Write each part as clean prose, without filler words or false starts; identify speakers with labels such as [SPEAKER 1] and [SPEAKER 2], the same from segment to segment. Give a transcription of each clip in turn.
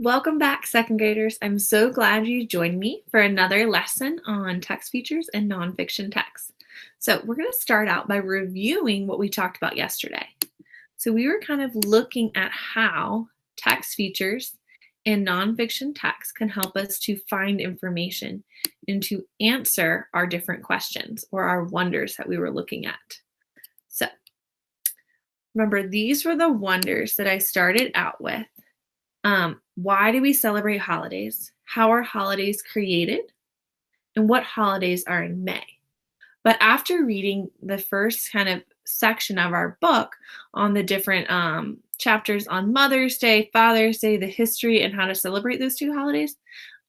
[SPEAKER 1] Welcome back, second graders. I'm so glad you joined me for another lesson on text features and nonfiction text. So we're going to start out by reviewing what we talked about yesterday. So we were kind of looking at how text features and nonfiction text can help us to find information and to answer our different questions or our wonders that we were looking at. So remember, these were the wonders that I started out with. Why do we celebrate holidays? How are holidays created? And what holidays are in May? But after reading the first kind of section of our book on the different chapters on Mother's Day, Father's Day, the history, and how to celebrate those two holidays,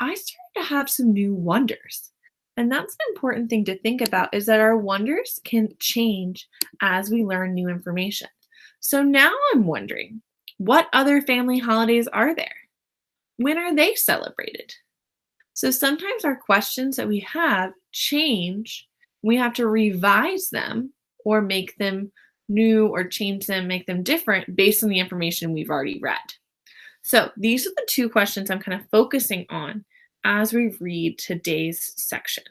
[SPEAKER 1] I started to have some new wonders. And that's an important thing to think about is that our wonders can change as we learn new information. So now I'm wondering, what other family holidays are there? When are they celebrated? So sometimes our questions that we have change. We have to revise them or make them new or change them, make them different based on the information we've already read. So these are the two questions I'm kind of focusing on as we read today's section.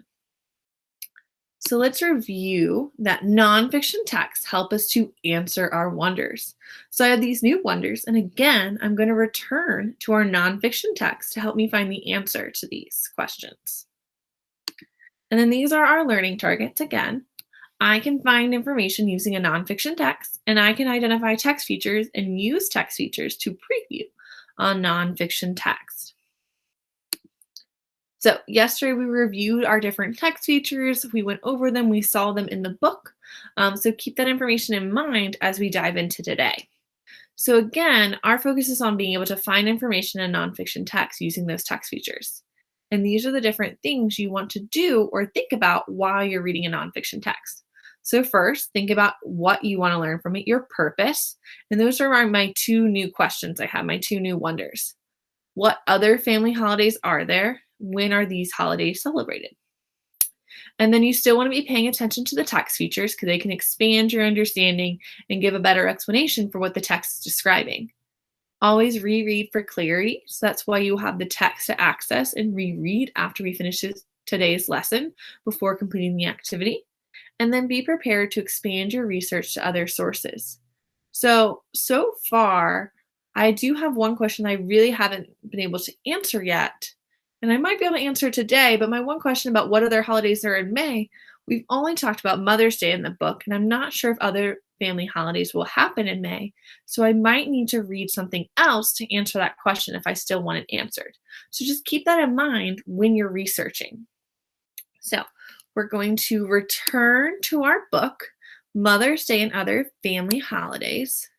[SPEAKER 1] So let's review that nonfiction texts help us to answer our wonders. So I have these new wonders, and again, I'm going to return to our nonfiction text to help me find the answer to these questions. And then these are our learning targets again. I can find information using a nonfiction text, and I can identify text features and use text features to preview on nonfiction text. So yesterday we reviewed our different text features. We went over them. We saw them in the book. So keep that information in mind as we dive into today. So again, our focus is on being able to find information in nonfiction text using those text features. And these are the different things you want to do or think about while you're reading a nonfiction text. So first, think about what you want to learn from it, your purpose. And those are my two new questions I have, my two new wonders. What other family holidays are there? When are these holidays celebrated? And then you still want to be paying attention to the text features because they can expand your understanding and give a better explanation for what the text is describing. Always reread for clarity. So that's why you have the text to access and reread after we finish today's lesson before completing the activity. And then be prepared to expand your research to other sources. So far, I do have one question I really haven't been able to answer yet. And I might be able to answer today, but my one question about what other holidays are in May, we've only talked about Mother's Day in the book, and I'm not sure if other family holidays will happen in May. So I might need to read something else to answer that question if I still want it answered. So just keep that in mind when you're researching. So we're going to return to our book, Mother's Day and Other Family Holidays.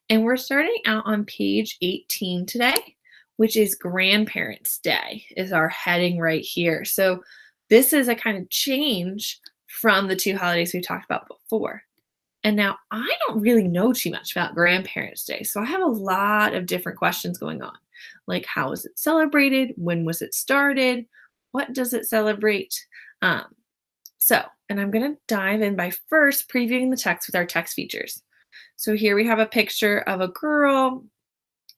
[SPEAKER 1] And we're starting out on page 18 today, which is Grandparents' Day is our heading right here. So this is a kind of change from the two holidays we talked about before. And now I don't really know too much about Grandparents' Day. So I have a lot of different questions going on. Like, how is it celebrated? When was it started? What does it celebrate? And I'm going to dive in by first previewing the text with our text features. So here we have a picture of a girl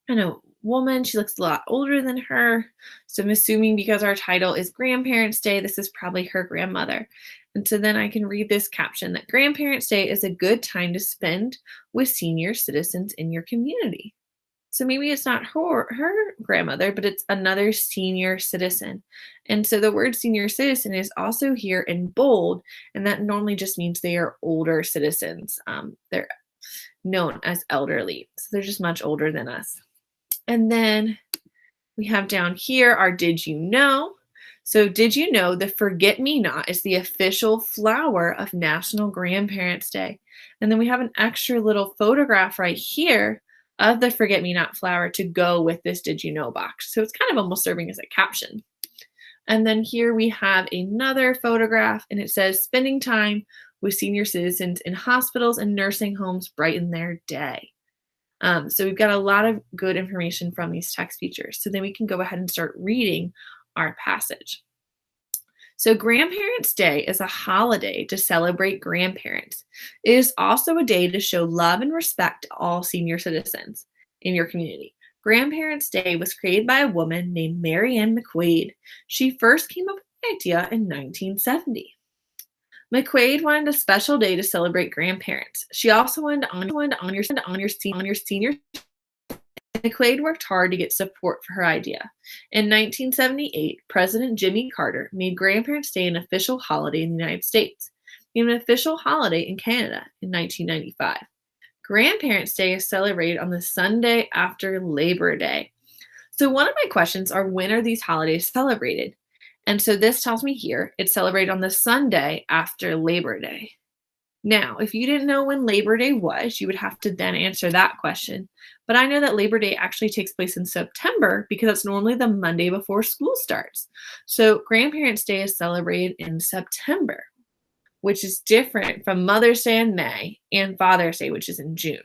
[SPEAKER 1] and a woman. She looks a lot older than her. So I'm assuming because our title is Grandparents' Day, this is probably her grandmother. And so then I can read this caption that Grandparents' Day is a good time to spend with senior citizens in your community. So maybe it's not her grandmother, but it's another senior citizen. And so the word senior citizen is also here in bold, and that normally just means they are older citizens. They're known as elderly. So they're just much older than us. And then we have down here our Did You Know? So did you know the forget-me-not is the official flower of National Grandparents' Day? And then we have an extra little photograph right here of the forget-me-not flower to go with this Did You Know box. So it's kind of almost serving as a caption. And then here we have another photograph, and it says spending time with senior citizens in hospitals and nursing homes brighten their day. So we've got a lot of good information from these text features. So then we can go ahead and start reading our passage. So Grandparents' Day is a holiday to celebrate grandparents. It is also a day to show love and respect to all senior citizens in your community. Grandparents' Day was created by a woman named Mary Ann McQuaid. She first came up with the idea in 1970. McQuaid wanted a special day to celebrate grandparents. She also wanted to honor your senior. McQuaid worked hard to get support for her idea. In 1978, President Jimmy Carter made Grandparents' Day an official holiday in the United States, and an official holiday in Canada in 1995. Grandparents' Day is celebrated on the Sunday after Labor Day. So one of my questions are, when are these holidays celebrated? And so this tells me here it's celebrated on the Sunday after Labor Day. Now, if you didn't know when Labor Day was, you would have to then answer that question. But I know that Labor Day actually takes place in September because that's normally the Monday before school starts. So Grandparents' Day is celebrated in September, which is different from Mother's Day in May and Father's Day, which is in June.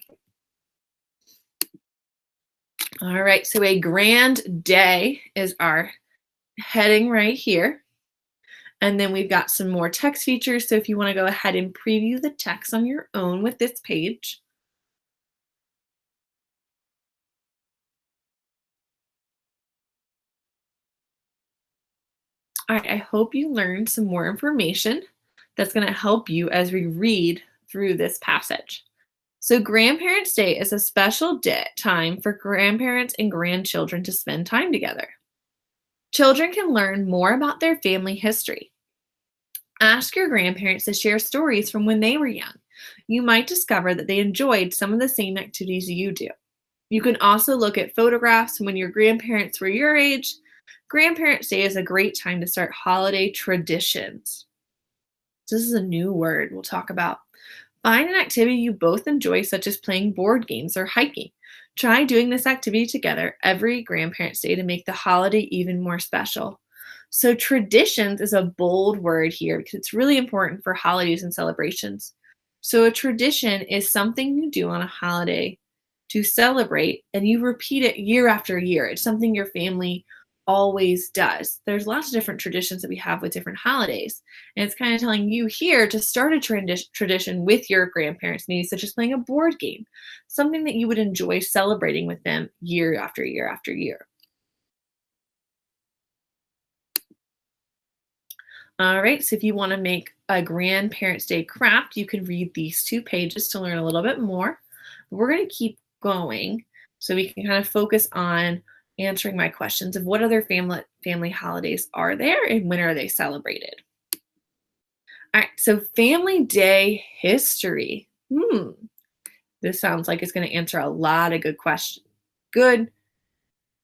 [SPEAKER 1] All right, so a grand day is our heading right here. And then we've got some more text features. So if you want to go ahead and preview the text on your own with this page. All right, I hope you learned some more information that's going to help you as we read through this passage. So Grandparents' Day is a special time for grandparents and grandchildren to spend time together. Children can learn more about their family history. Ask your grandparents to share stories from when they were young. You might discover that they enjoyed some of the same activities you do. You can also look at photographs when your grandparents were your age. Grandparents' Day is a great time to start holiday traditions. This is a new word we'll talk about. Find an activity you both enjoy, such as playing board games or hiking. Try doing this activity together every Grandparents' Day to make the holiday even more special. So traditions is a bold word here because it's really important for holidays and celebrations. So a tradition is something you do on a holiday to celebrate, and you repeat it year after year. It's something your family always does. There's lots of different traditions that we have with different holidays. And it's kind of telling you here to start a tradition with your grandparents, maybe such as playing a board game, something that you would enjoy celebrating with them year after year after year. All right, so if you want to make a Grandparents' Day craft, you can read these 2 pages to learn a little bit more. We're going to keep going so we can kind of focus on answering my questions of what other family holidays are there and when are they celebrated. All right, so Family Day history. This sounds like it's going to answer a lot of good questions. Good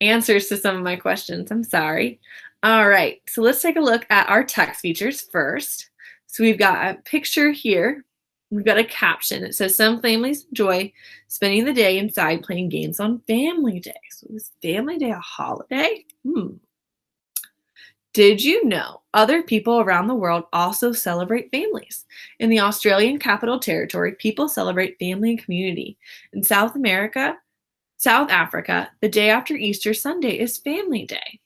[SPEAKER 1] answers to some of my questions. I'm sorry. All right, so let's take a look at our text features first. So we've got a picture here. We've got a caption. It says, some families enjoy spending the day inside playing games on Family Day. So is Family Day a holiday? Did you know other people around the world also celebrate families? In the Australian Capital Territory, people celebrate family and community. In South Africa, the day after Easter Sunday is Family Day.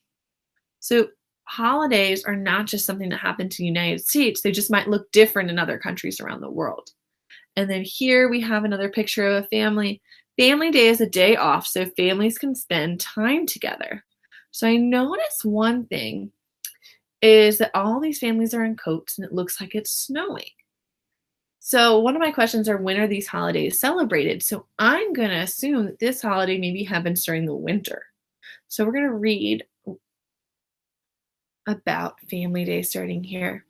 [SPEAKER 1] So holidays are not just something that happens in the United States. They just might look different in other countries around the world. And then here we have another picture of a family. Family Day is a day off so families can spend time together. So I noticed one thing is that all these families are in coats and it looks like it's snowing. So one of my questions are, when are these holidays celebrated? So I'm going to assume that this holiday maybe happens during the winter. So we're going to read about Family Day starting here.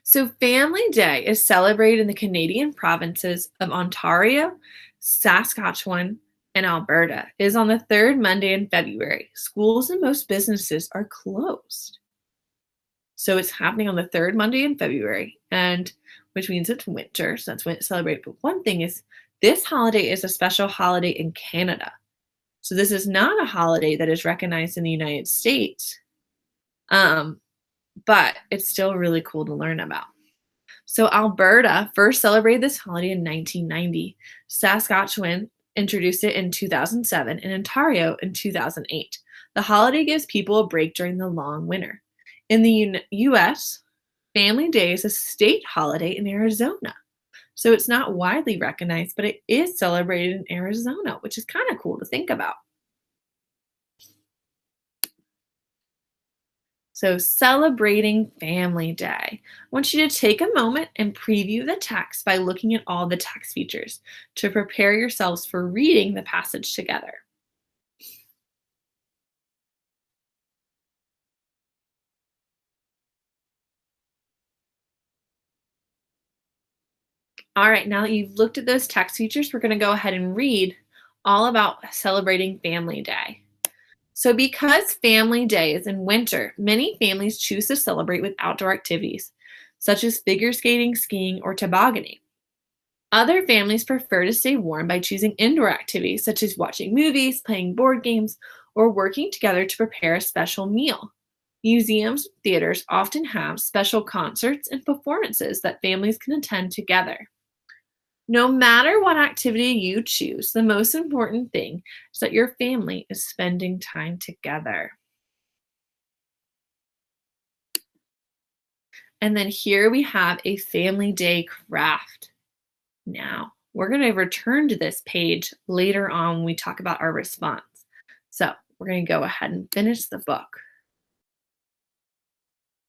[SPEAKER 1] So Family Day is celebrated in the Canadian provinces of Ontario, Saskatchewan, and Alberta. It is on the 3rd Monday in February. Schools and most businesses are closed. So it's happening on the 3rd Monday in February, and which means it's winter, so that's when it's celebrated. But one thing is, this holiday is a special holiday in Canada. So this is not a holiday that is recognized in the United States, but it's still really cool to learn about. So Alberta first celebrated this holiday in 1990. Saskatchewan introduced it in 2007, and Ontario in 2008. The holiday gives people a break during the long winter. In the U.S., Family Day is a state holiday in Arizona. So it's not widely recognized, but it is celebrated in Arizona, which is kind of cool to think about. So, celebrating Family Day. I want you to take a moment and preview the text by looking at all the text features to prepare yourselves for reading the passage together. All right, now that you've looked at those text features, we're going to go ahead and read all about celebrating Family Day. So, because Family Day is in winter, many families choose to celebrate with outdoor activities, such as figure skating, skiing, or tobogganing. Other families prefer to stay warm by choosing indoor activities, such as watching movies, playing board games, or working together to prepare a special meal. Museums, theaters often have special concerts and performances that families can attend together. No matter what activity you choose, the most important thing is that your family is spending time together. And then here we have a family day craft. Now, we're going to return to this page later on when we talk about our response. So, we're going to go ahead and finish the book.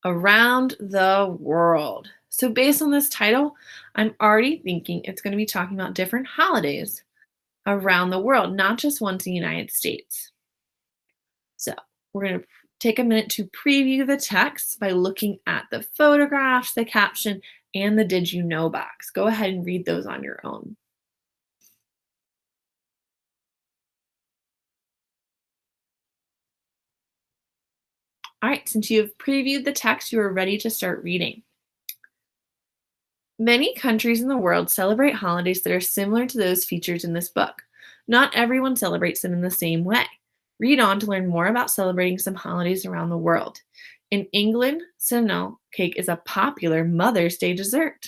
[SPEAKER 1] Around the World. So, based on this title, I'm already thinking it's going to be talking about different holidays around the world, not just ones in the United States. So, we're going to take a minute to preview the text by looking at the photographs, the caption, and the Did You Know box. Go ahead and read those on your own. All right, since you have previewed the text, you are ready to start reading. Many countries in the world celebrate holidays that are similar to those featured in this book. Not everyone celebrates them in the same way. Read on to learn more about celebrating some holidays around the world. In England, simnel cake is a popular Mother's Day dessert.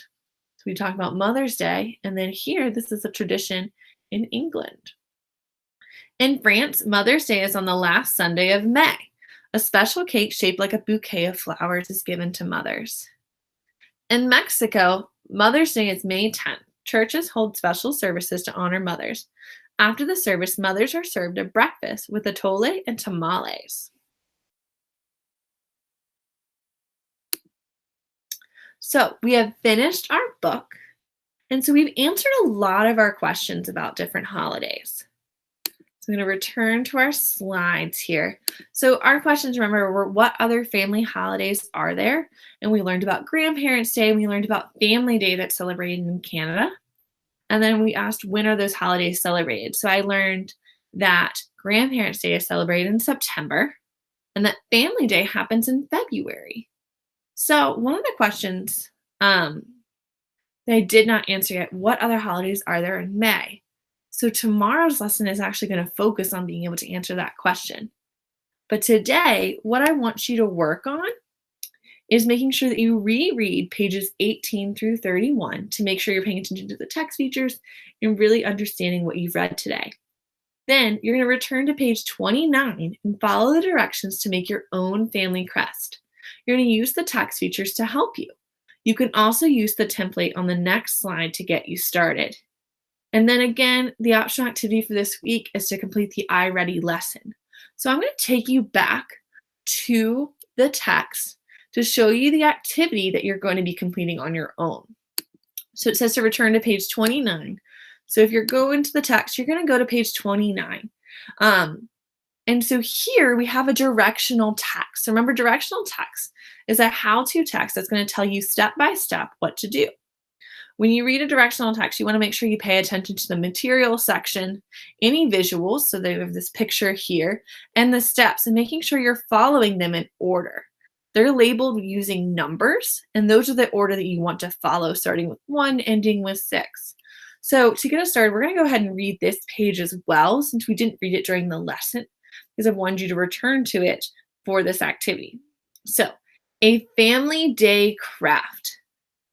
[SPEAKER 1] So we talk about Mother's Day, and then here, this is a tradition in England. In France, Mother's Day is on the last Sunday of May. A special cake shaped like a bouquet of flowers is given to mothers. In Mexico, Mother's Day is May 10th. Churches hold special services to honor mothers. After the service, mothers are served a breakfast with atole and tamales. So we have finished our book, and so we've answered a lot of our questions about different holidays. So I'm going to return to our slides here. So our questions, remember, were what other family holidays are there? And we learned about Grandparents' Day, and we learned about Family Day that's celebrated in Canada. And then we asked, when are those holidays celebrated? So I learned that Grandparents' Day is celebrated in September, and that Family Day happens in February. So one of the questions that I did not answer yet, what other holidays are there in May? So tomorrow's lesson is actually going to focus on being able to answer that question. But today, what I want you to work on is making sure that you reread pages 18 through 31 to make sure you're paying attention to the text features and really understanding what you've read today. Then you're going to return to page 29 and follow the directions to make your own family crest. You're going to use the text features to help you. You can also use the template on the next slide to get you started. And then again, the optional activity for this week is to complete the I Ready lesson. So I'm going to take you back to the text to show you the activity that you're going to be completing on your own. So it says to return to page 29. So if you're going to the text, you're going to go to page 29. And so here we have a directional text. So remember, directional text is a how-to text that's going to tell you step by step what to do. When you read a directional text, you want to make sure you pay attention to the material section, any visuals, so they have this picture here, and the steps, and making sure you're following them in order. They're labeled using numbers, and those are the order that you want to follow, starting with 1, ending with 6. So to get us started, we're going to go ahead and read this page as well, since we didn't read it during the lesson, because I wanted you to return to it for this activity. So, a family day craft.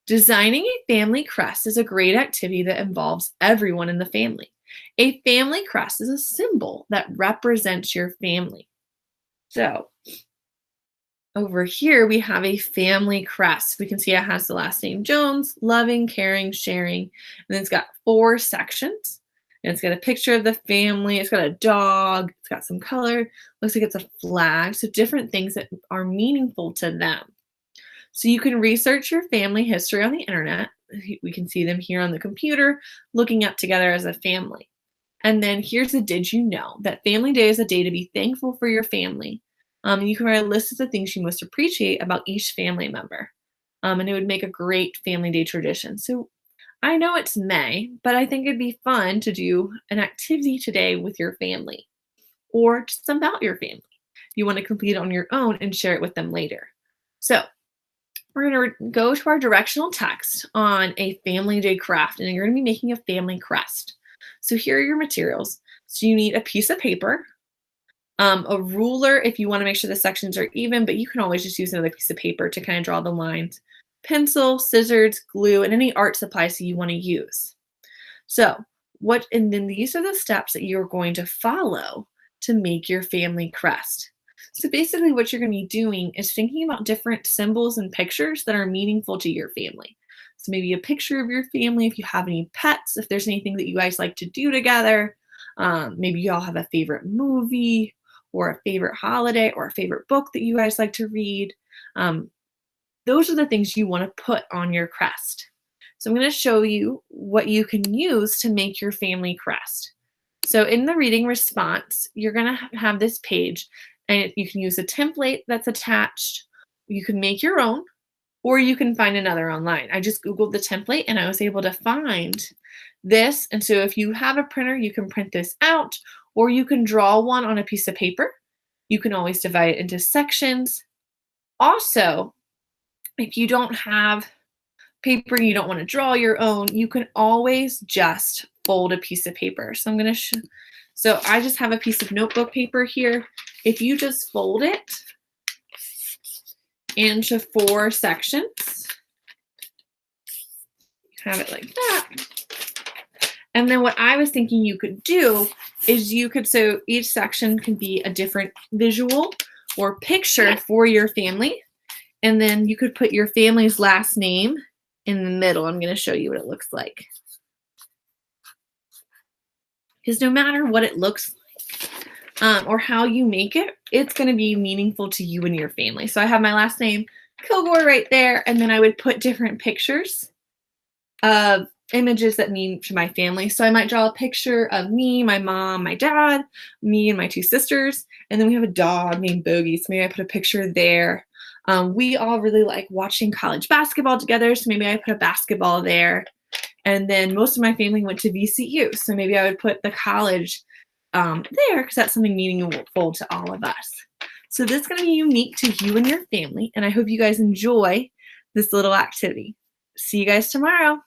[SPEAKER 1] Designing a family crest is a great activity that involves everyone in the family. A family crest is a symbol that represents your family. So over here, we have a family crest. We can see it has the last name Jones, loving, caring, sharing, and then it's got 4 sections. And it's got a picture of the family. It's got a dog. It's got some color. Looks like it's a flag. So different things that are meaningful to them. So you can research your family history on the internet. We can see them here on the computer, looking up together as a family. And then here's a did you know that Family Day is a day to be thankful for your family. And you can write a list of the things you most appreciate about each family member. And it would make a great Family Day tradition. So I know it's May, but I think it'd be fun to do an activity today with your family or just about your family. You want to complete it on your own and share it with them later. So we're going to go to our directional text on a Family Day craft, and you're going to be making a family crest. So here are your materials. So you need a piece of paper, a ruler if you want to make sure the sections are even, but you can always just use another piece of paper to kind of draw the lines, pencil, scissors, glue, and any art supplies that you want to use. And then these are the steps that you're going to follow to make your family crest. So basically what you're going to be doing is thinking about different symbols and pictures that are meaningful to your family. So maybe a picture of your family, if you have any pets, if there's anything that you guys like to do together. Maybe you all have a favorite movie or a favorite holiday or a favorite book that you guys like to read. Those are the things you want to put on your crest. So I'm going to show you what you can use to make your family crest. So in the reading response, you're going to have this page, and you can use a template that's attached. You can make your own, or you can find another online. I just Googled the template and I was able to find this. And so if you have a printer, you can print this out, or you can draw one on a piece of paper. You can always divide it into sections. Also, if you don't have paper, you don't want to draw your own, you can always just fold a piece of paper. So I'm going to So I just have a piece of notebook paper here. If you just fold it into 4 sections, have it like that. And then what I was thinking you could do is so each section can be a different visual or picture for your family. And then you could put your family's last name in the middle. I'm going to show you what it looks like. Because no matter what it looks like or how you make it, it's going to be meaningful to you and your family. So I have my last name, Kilgore, right there. And then I would put different pictures of images that mean to my family. So I might draw a picture of me, my mom, my dad, me and my 2 sisters. And then we have a dog named Bogey. So maybe I put a picture there. We all really like watching college basketball together. So maybe I put a basketball there. And then most of my family went to VCU. So maybe I would put the college there because that's something meaningful to all of us. So this is going to be unique to you and your family. And I hope you guys enjoy this little activity. See you guys tomorrow.